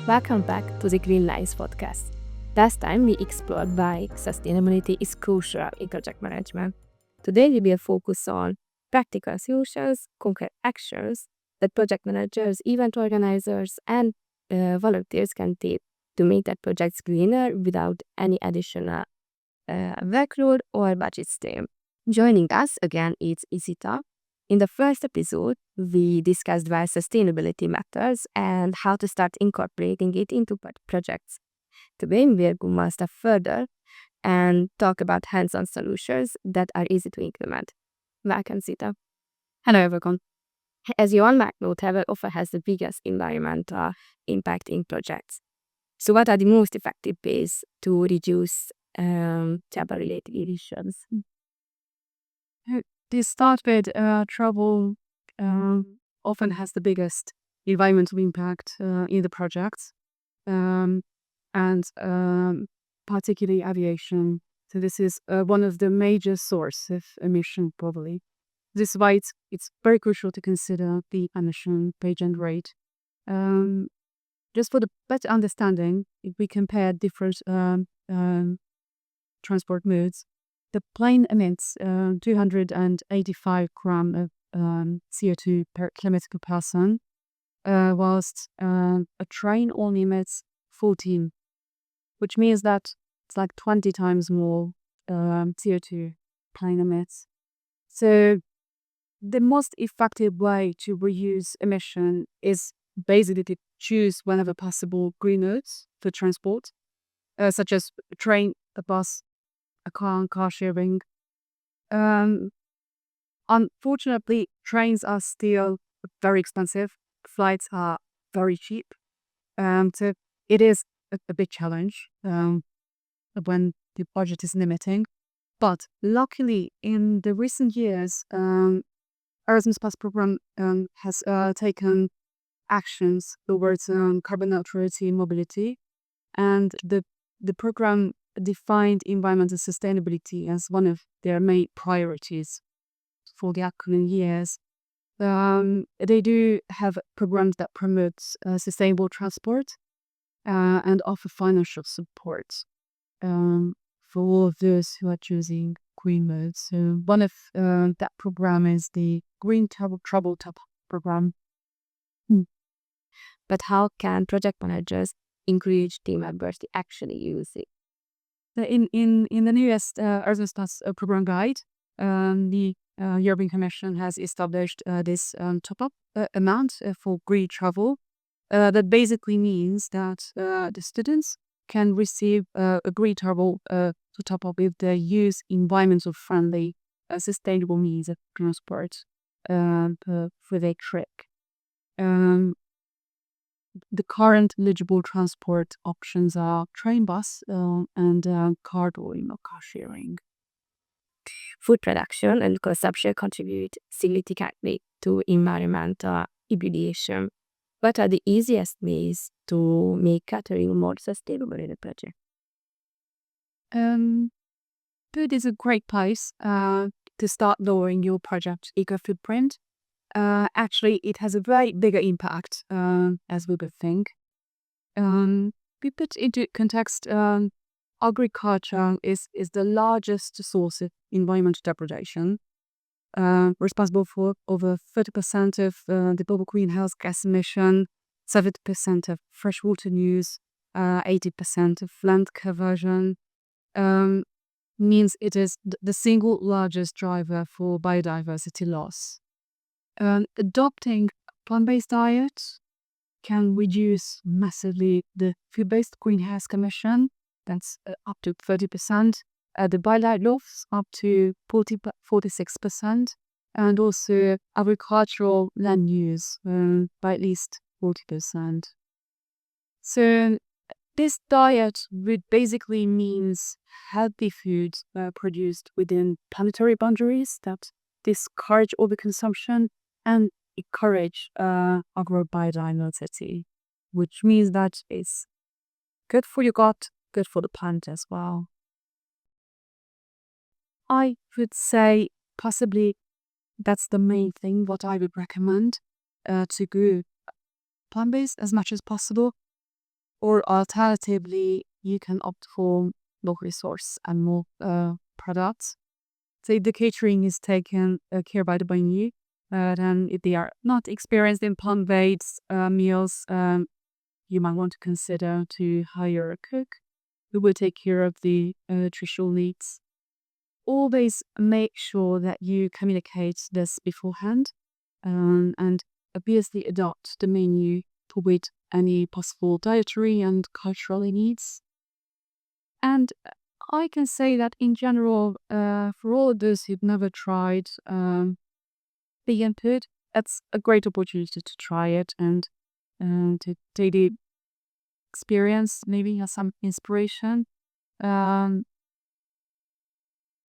Welcome back to the Greenlines Podcast. Last time we explored why sustainability is crucial in project management. Today we will focus on practical solutions, concrete actions that project managers, event organizers, and volunteers can take to make their projects greener without any additional workload or budget strain. Joining us again is Isita. In the first episode, we discussed why sustainability matters and how to start incorporating it into projects. Today, we'll go one step further and talk about hands-on solutions that are easy to implement. Welcome, Sita. Hello, everyone. As you all might know, travel often has the biggest environmental impact in projects. So what are the most effective ways to reduce travel-related emissions? To start with, travel often has the biggest environmental impact in the projects, and particularly aviation. So this is one of the major sources of emission, probably. This is why it's very crucial to consider the emission pay-and rate. Just for the better understanding, if we compare different transport modes, the plane emits 285 grams of CO2 per kilometer per person, whilst a train only emits 14, which means that it's like 20 times more CO2 plane emits. So the most effective way to reduce emission is basically to choose whenever possible green modes for transport, such as a train, a bus, a car, and car sharing. Unfortunately, trains are still very expensive. Flights are very cheap. So it is a big challenge when the budget is limiting. But luckily, in the recent years, Erasmus Plus program has taken actions towards carbon neutrality in mobility, and the program defined environmental sustainability as one of their main priorities for the upcoming years. They do have programs that promote sustainable transport and offer financial support for all of those who are choosing green modes. So one of that program is the Green Trouble Top program. But how can project managers encourage team members to actually use it? In the newest Erasmus Plus program guide, the European Commission has established this top-up amount for green travel. That basically means that the students can receive a green travel to top up if they use environmental friendly, sustainable means of transport for their trip. The current eligible transport options are train, bus, and car touring or car sharing. Food production and consumption contribute significantly to environmental remediation. What are the easiest ways to make catering more sustainable in a project? Food is a great place to start lowering your project eco footprint. Actually, it has a very bigger impact as we would think. We put into context, agriculture is the largest source of environmental degradation, responsible for over 30% of the global greenhouse gas emission, 70% of freshwater use, 80% of land conversion. Means it is the single largest driver for biodiversity loss. Adopting plant-based diet can reduce massively the food-based greenhouse emission. That's up to 30%. The wildlife loss up to 46%, and also agricultural land use by at least 40%. So this diet would basically means healthy foods produced within planetary boundaries that discourage overconsumption and encourage agrobiodiversity, which means that it's good for your gut, good for the planet as well. I would say possibly that's the main thing what I would recommend, to go plant-based as much as possible. Or alternatively, you can opt for local source and more products. So if the catering is taken care by you, then if they are not experienced in plant-based meals, you might want to consider to hire a cook who will take care of the nutritional needs. Always make sure that you communicate this beforehand, and obviously adopt the menu to meet any possible dietary and cultural needs. And I can say that in general, for all of those who've never tried vegan food, it's a great opportunity to try it and to take the experience, maybe have some inspiration. Um,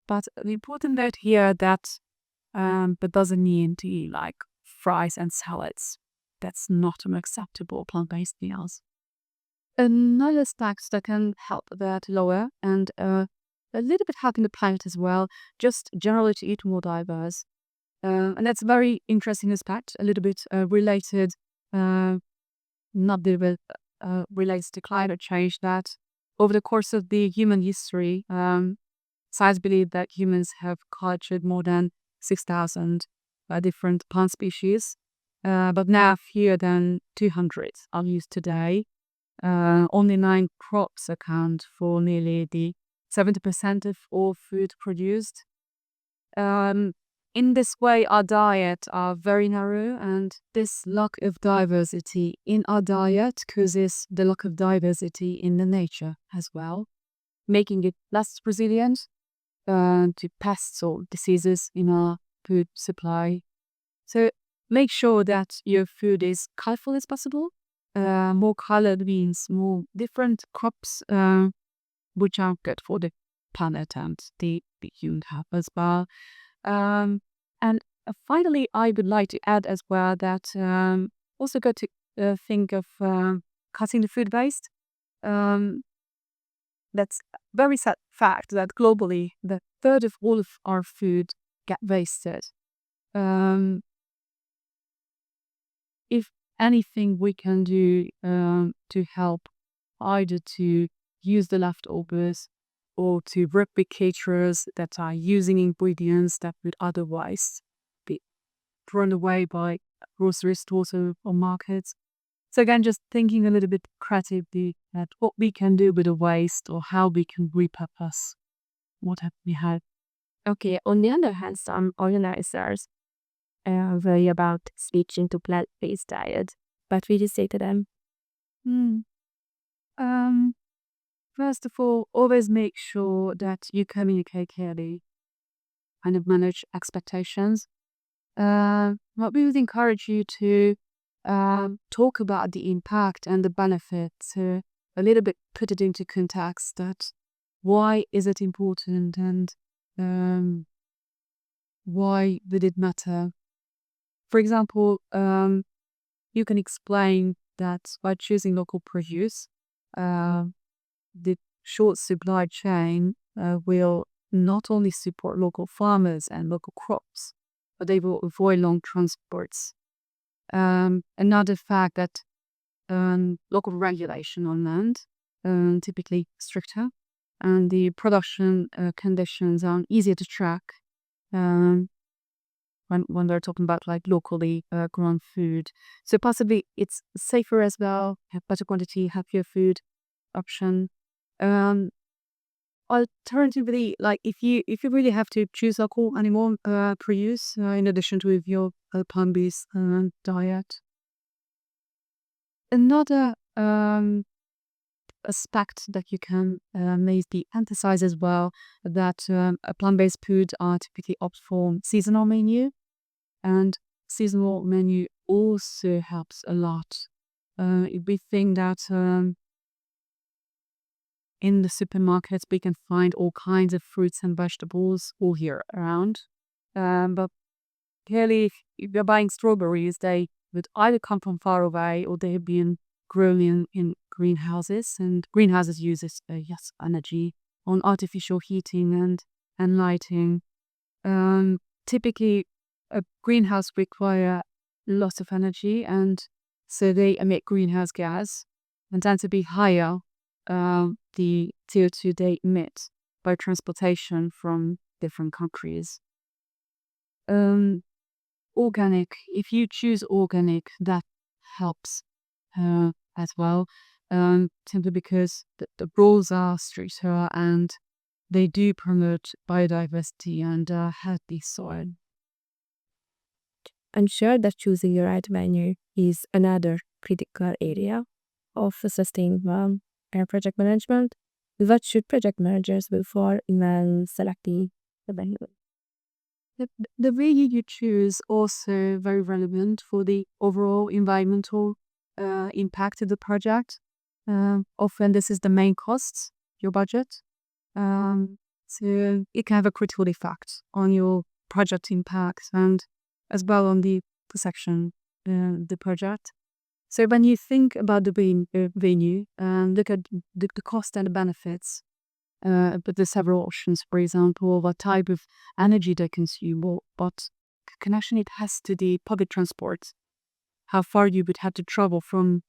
but the important note here that but doesn't need to eat like fries and salads. That's not an acceptable plant-based meals. Another snacks that can help that lower and a little bit helping the planet as well, just generally to eat more diverse. And that's a very interesting aspect, a little bit related, not the bit relates to climate change, that over the course of the human history, science believe that humans have cultured more than 6,000 different plant species, but now fewer than 200 are used today. Only 9 crops account for nearly the 70% of all food produced. Um, in this way, our diet are very narrow, and this lack of diversity in our diet causes the lack of diversity in the nature as well, making it less resilient to pests or diseases in our food supply. So make sure that your food is colorful as possible. More colored means more different crops, which are good for the planet and the human health as well. And finally, I would like to add as well that also good to think of cutting the food waste. Um, that's a very sad fact that globally, the third of all of our food get wasted. Um, if anything we can do to help, either to use the leftovers or to replicate caterers that are using ingredients that would otherwise be thrown away by grocery stores or markets. So again, just thinking a little bit creatively at what we can do with the waste or how we can repurpose what have we had. Okay, on the other hand, some organizers worry about switching to plant-based diet. But what do you say to them? Hmm. Um, First of all, always make sure that you communicate clearly and manage expectations. But we would encourage you to talk about the impact and the benefits, a little bit put it into context that why is it important and why would it matter? For example, you can explain that by choosing local produce, uh, the short supply chain will not only support local farmers and local crops, but they will avoid long transports. Another fact that local regulation on land typically stricter, and the production conditions are easier to track um, when we're talking about like locally grown food. So possibly it's safer as well, have better quantity, healthier food option. Um, Alternatively, like if you really have to choose local animal produce in addition to with your plant-based diet. Another aspect that you can maybe emphasize as well, that a plant-based food are typically opt for seasonal menu, and seasonal menu also helps a lot. If we think that in the supermarkets we can find all kinds of fruits and vegetables all year around, but clearly if you're buying strawberries, they would either come from far away or they have been grown in greenhouses, and greenhouses uses energy on artificial heating and lighting. Typically a greenhouse require lots of energy, and so they emit greenhouse gas, and tend to be higher, the CO2 they emit by transportation from different countries. Organic, if you choose organic, that helps as well, simply because the rules are stricter and they do promote biodiversity and healthy soil. Ensure that choosing the right venue is another critical area of sustainable air project management. What should project managers look for when selecting the venue? The venue you choose also very relevant for the overall environmental impact of the project. Often this is the main cost, your budget. So it can have a critical effect on your project impact and as well on the perception the project. So when you think about the venue, look at the cost and the benefits. But there's several options, for example, what type of energy they consume, or what connection it has to the public transport, how far you would have to travel from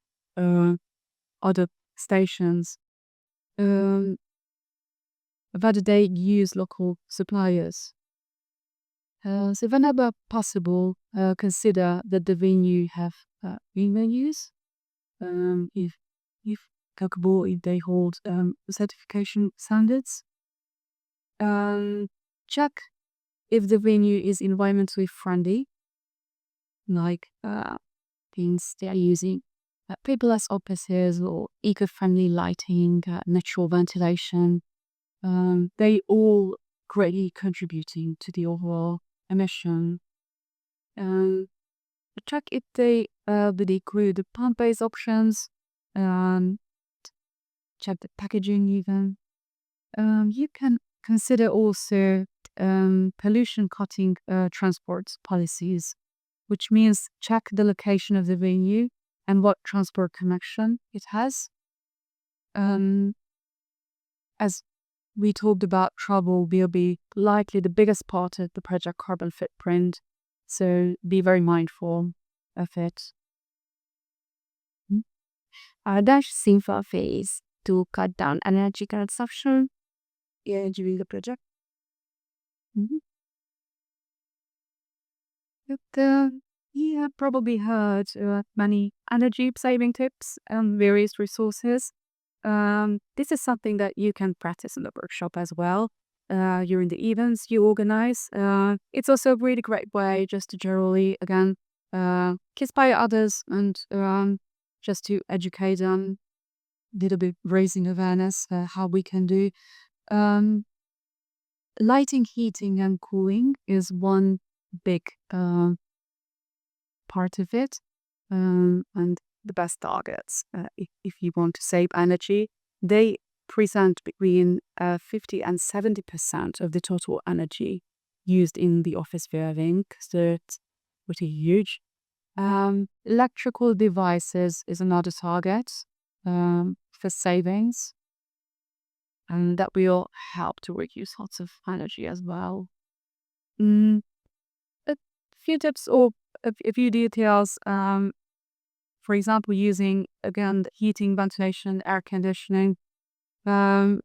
other stations, um, whether they use local suppliers. So whenever possible, consider that the venue have green menus, if applicable, if they hold certification standards. Check if the venue is environmentally friendly, like things they are using paperless offices or eco-friendly lighting, natural ventilation. They all greatly contributing to the overall emission. Um, Check if they would include the plant-based options. Um, Check the packaging even. You can consider also pollution cutting transport policies, which means check the location of the venue and what transport connection it has. As we talked about, travel will be likely the biggest part of the project carbon footprint, so be very mindful of it. Are there simple ways to cut down energy consumption during the project? Mhm. But, you have probably heard many energy saving tips and various resources. This is something that you can practice in the workshop as well during the events you organize. It's also a really great way just to generally, again, inspire others and just to educate them, a little bit raising awareness how we can do. Um, Lighting, heating, and cooling is one big part of it. And the best targets, if you want to save energy, they present between 50 and 70% of the total energy used in the office building. So it's pretty huge. Electrical devices is another target for savings, and that will help to reduce lots of energy as well. Mm, a few tips or a few details. For example, using again the heating, ventilation, air conditioning. Um,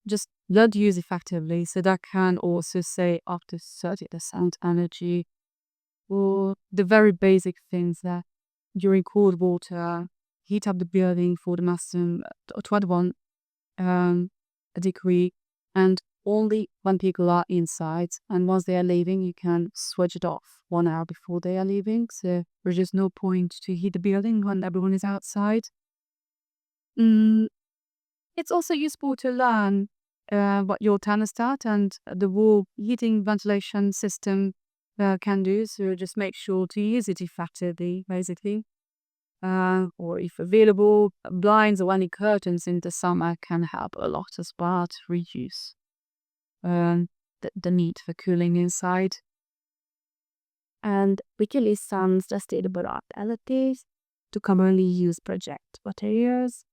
just not use effectively. So that can also say up to 30% energy, or the very basic things that during cold water, heat up the building for the maximum 21 a degree, and only when people are inside. And once they are leaving, you can switch it off 1 hour before they are leaving. So there's just no point to heat the building when everyone is outside. Mm, it's also useful to learn what your thermostat and the wall heating ventilation system can do. So just make sure to use it effectively, basically. Or if available, blinds or any curtains in the summer can help a lot as well to reduce the need for cooling inside. And weekly some sustainable alternatives to commonly used project materials.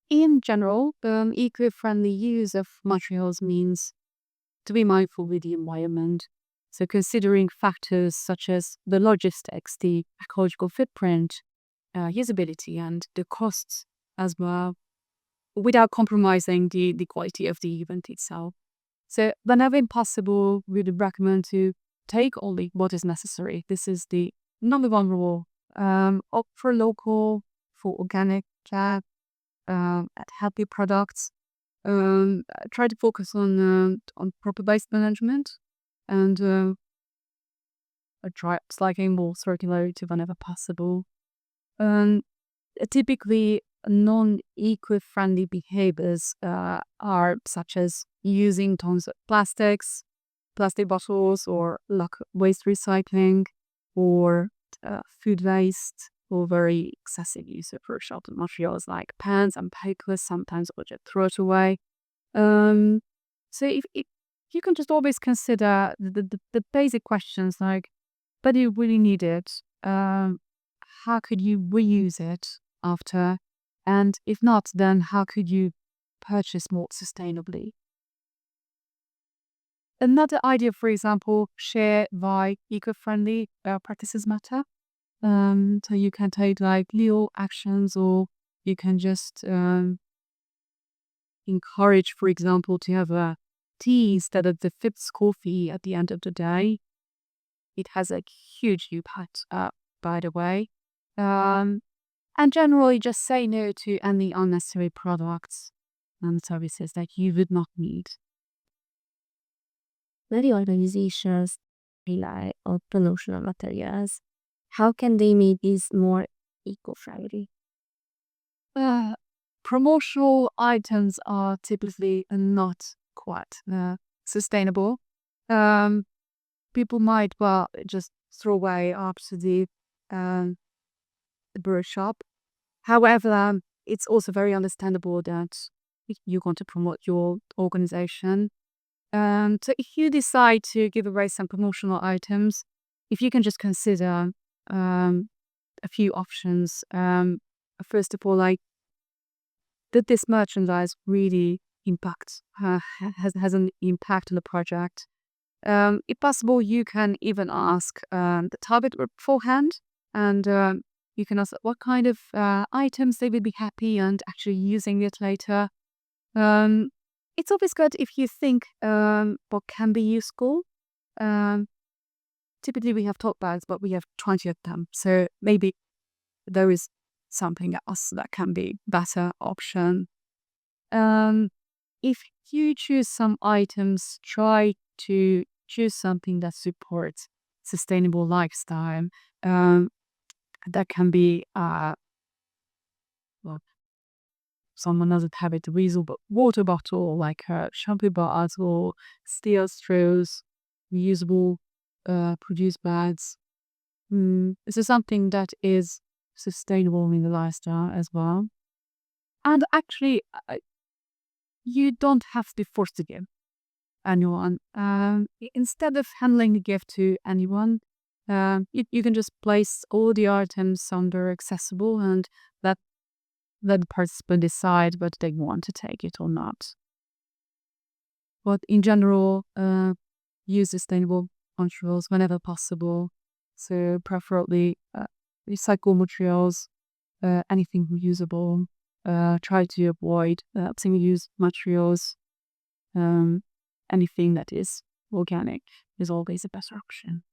In general, eco-friendly use of materials means to be mindful with the environment. So considering factors such as the logistics, the ecological footprint, usability and the costs as well, without compromising the quality of the event itself. So whenever possible, we would recommend to take only what is necessary. This is the number one rule. Opt for local, for organic, at healthy products. Try to focus on proper waste management, and try slightly more circularity whenever possible. Typically, non-eco-friendly behaviors are such as using tons of plastic bottles, or waste recycling, or food waste, or very excessive use of recycled materials like pens and papers, sometimes or just throw it away. So if you can just always consider the basic questions like, but do you really need it? How could you reuse it after? And if not, then how could you purchase more sustainably? Another idea, for example, share why eco-friendly practices matter. So you can take like little actions, or you can just encourage, for example, to have a tea instead of the fifth coffee at the end of the day. It has a huge impact, by the way. And generally just say no to any unnecessary products and services that you would not need. Many organizations rely on promotional materials. How can they make these more eco-friendly? Promotional items are typically not quite sustainable. Um, People might, well, just throw away after the brew shop. However, it's also very understandable that you want to promote your organization. So if you decide to give away some promotional items, if you can just consider a few options. First of all, like, did this merchandise really has an impact on the project? If possible, you can even ask the target group beforehand, and you can ask what kind of items they would be happy and actually using it later. It's always good if you think what can be useful. Um, Typically, we have tote bags, but we have 20 of them, so maybe there is something else that can be better option. If you choose some items, try to choose something that supports sustainable lifestyle. That can be well, someone doesn't have it, a reusable water bottle, like a shampoo bottle, steel straws, reusable produce bags. This is something that is sustainable in the lifestyle as well. And actually, you don't have to be forced to give anyone. Instead of handling the gift to anyone, you can just place all the items under accessible, and let the participant decide whether they want to take it or not. But in general, use sustainable materials whenever possible. So preferably recycle materials, anything reusable. Try to avoid single-use materials. Anything that is organic is always a better option.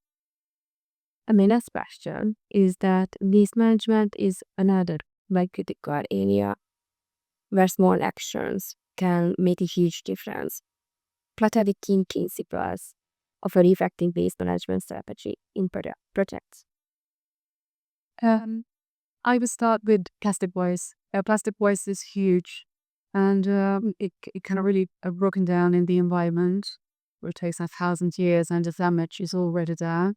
And my last question is that waste management is another very critical area where small actions can make a huge difference. What are the key principles of a effective waste management strategy in projects? I will start with plastic waste. Plastic waste is huge, and it can really broken down in the environment. It takes 1,000 years, and the damage is already there.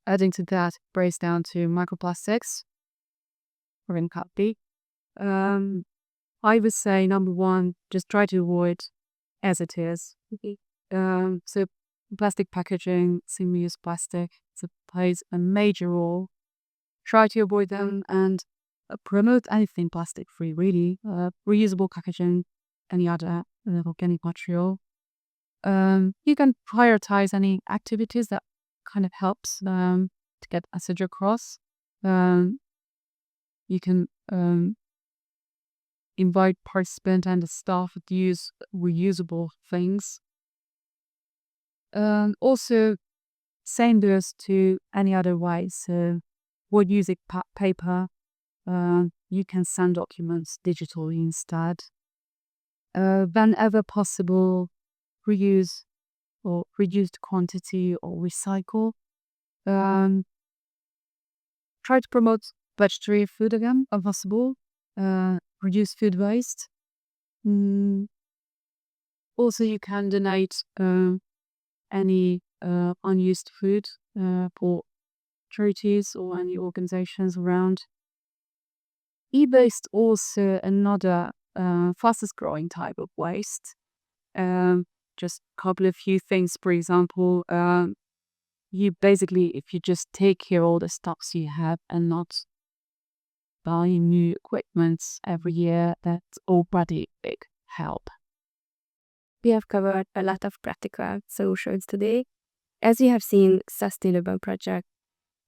Adding to that, breaks down to microplastics or in copy. I would say number one, just try to avoid as it is. So plastic packaging, single-use plastic, it plays a major role. Try to avoid them and promote anything plastic-free, really. Reusable packaging, any other organic material. You can prioritize any activities that kind of helps to to get message across. You can invite participant and the staff to use reusable things. Also, same goes to any other way. So, we're using paper. You can send documents digitally instead. Whenever possible, reuse or reduce the quantity or recycle. Try to promote vegetarian food again, if possible. Reduce food waste. Also, you can donate any unused food for charities or any organizations around. E-waste also another fastest growing type of waste. Just a couple of few things, for example, you basically, if you just take care all the stocks you have and not buy new equipment every year, that's already a big help. We have covered a lot of practical solutions today. As you have seen, sustainable project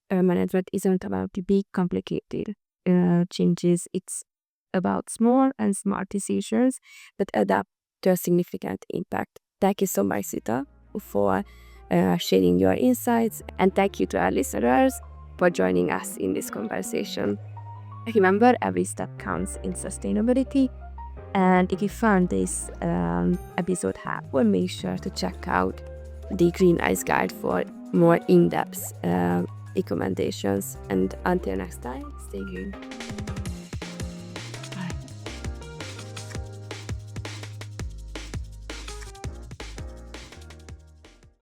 management isn't about the big, complicated changes. It's about small and smart decisions that add up to a significant impact. Thank you so much, Sita, for sharing your insights, and thank you to our listeners for joining us in this conversation. Remember, every step counts in sustainability, and if you found this episode helpful, make sure to check out the Greenlines guide for more in-depth recommendations. And until next time, stay green.